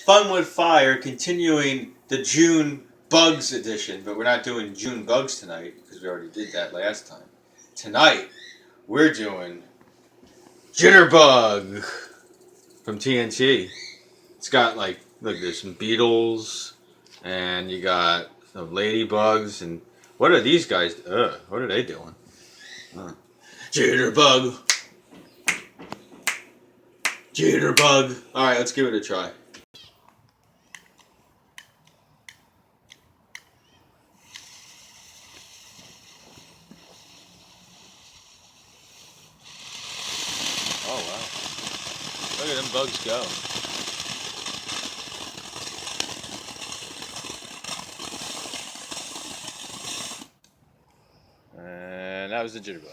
Fun with Fire, continuing the June Bugs edition, but we're not doing June Bugs tonight because we already did that last time. Tonight, we're doing Jitter Bug from TNT. It's got like, look, there's some beetles, and you got some ladybugs, and what are these guys? What are they doing? Jitter Bug. Jitter Bug. All right, let's give it a try. Oh wow! Look at them bugs go. And that was the Jitter Bug.